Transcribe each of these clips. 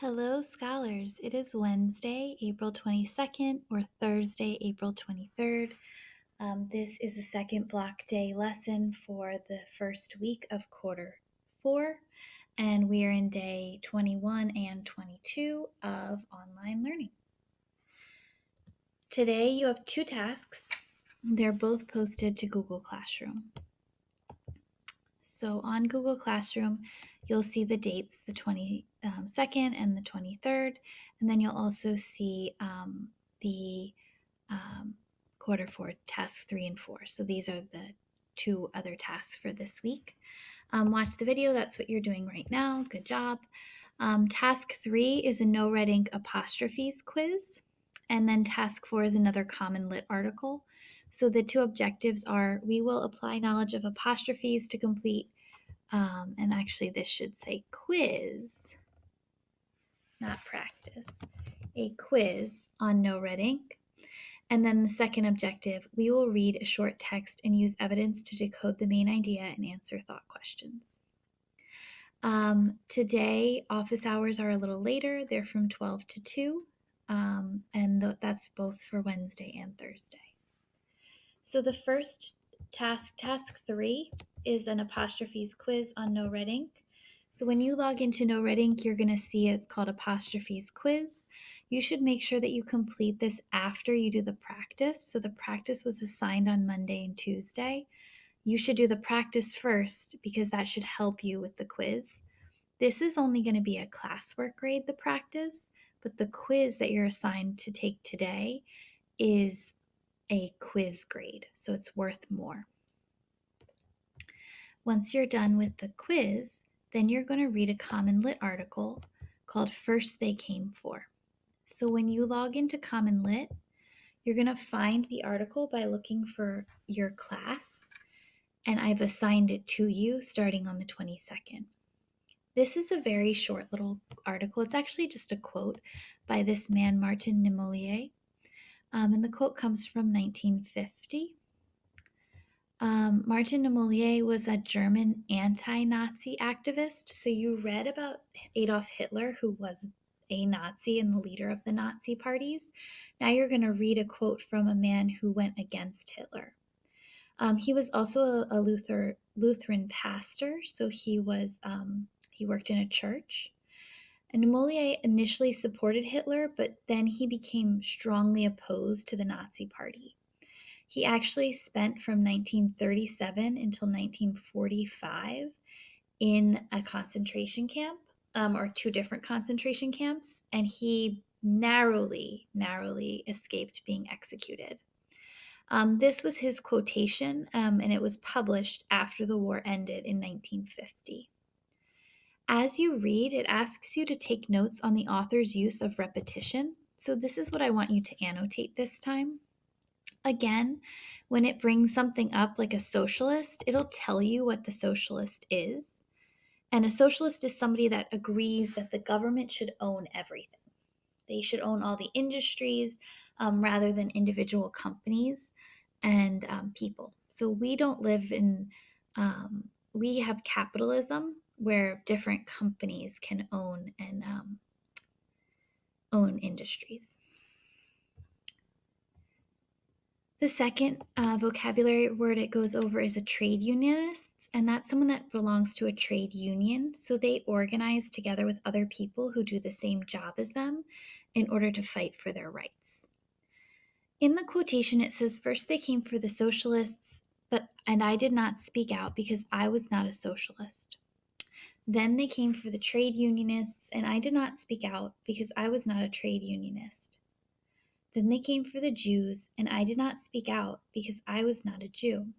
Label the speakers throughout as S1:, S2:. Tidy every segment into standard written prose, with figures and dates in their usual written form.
S1: Hello, scholars. It is Wednesday, April 22nd, or Thursday, April 23rd. This is the second block day lesson for the first week of quarter 4, and we are in day 21 and 22 of online learning. Today you have 2 tasks. They're both posted to Google Classroom. So on Google Classroom, you'll see the dates, the 22nd and the 23rd, and then you'll also see the quarter 4, task 3 and 4. So these are the 2 other tasks for this week. Watch the video. That's what you're doing right now. Good job. Task 3 is a no red ink apostrophes quiz. And then task 4 is another CommonLit article. So the 2 objectives are we will apply knowledge of apostrophes to complete, and actually this should say quiz, not practice, a quiz on no red ink. And then the second objective, we will read a short text and use evidence to decode the main idea and answer thought questions. Today, office hours are a little later. They're from 12 to 2, and that's both for Wednesday and Thursday. So the first task 3, is an apostrophes quiz on no red ink. So when you log into No Red Ink, you're going to see it's called Apostrophes Quiz. You should make sure that you complete this after you do the practice. So the practice was assigned on Monday and Tuesday. You should do the practice first because that should help you with the quiz. This is only going to be a classwork grade, the practice, but the quiz that you're assigned to take today is a quiz grade, so it's worth more. Once you're done with the quiz, then you're going to read a CommonLit article called First They Came For. So when you log into CommonLit, you're going to find the article by looking for your class, and I've assigned it to you starting on the 22nd. This is a very short little article. It's actually just a quote by this man, Martin Niemöller, and the quote comes from 1950. Martin Niemöller was a German anti-Nazi activist. So you read about Adolf Hitler, who was a Nazi and the leader of the Nazi parties. Now you're going to read a quote from a man who went against Hitler. He was also a Lutheran pastor, so he worked in a church. And Niemöller initially supported Hitler, but then he became strongly opposed to the Nazi party. He actually spent from 1937 until 1945 in a concentration camp, or 2 different concentration camps, and he narrowly escaped being executed. This was his quotation, and it was published after the war ended in 1950. As you read, it asks you to take notes on the author's use of repetition. So this is what I want you to annotate this time. Again, when it brings something up like a socialist, it'll tell you what the socialist is. And a socialist is somebody that agrees that the government should own everything. They should own all the industries rather than individual companies and people. So we don't live in, we have capitalism where different companies can own and own industries. The second vocabulary word it goes over is a trade unionist, and that's someone that belongs to a trade union. So they organize together with other people who do the same job as them in order to fight for their rights. In the quotation, it says, "First they came for the socialists, and I did not speak out because I was not a socialist. Then they came for the trade unionists, and I did not speak out because I was not a trade unionist. Then they came for the Jews, and I did not speak out because I was not a Jew.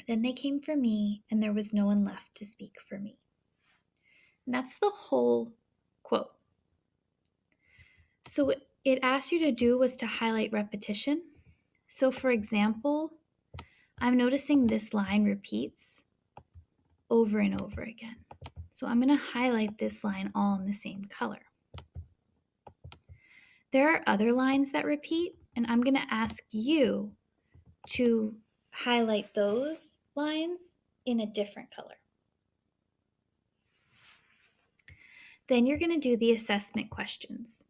S1: Then they came for me, and there was no one left to speak for me." And that's the whole quote. So what it asked you to do was to highlight repetition. So for example, I'm noticing this line repeats over and over again. So I'm going to highlight this line all in the same color. There are other lines that repeat, and I'm going to ask you to highlight those lines in a different color. Then you're going to do the assessment questions.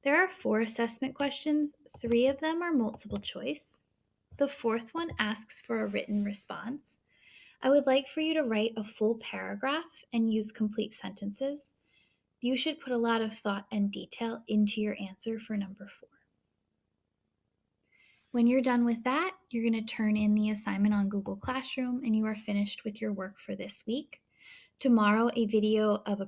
S1: There are 4 assessment questions. 3 of them are multiple choice. The 4th one asks for a written response. I would like for you to write a full paragraph and use complete sentences. You should put a lot of thought and detail into your answer for number 4. When you're done with that, you're going to turn in the assignment on Google Classroom and you are finished with your work for this week. Tomorrow, a video of a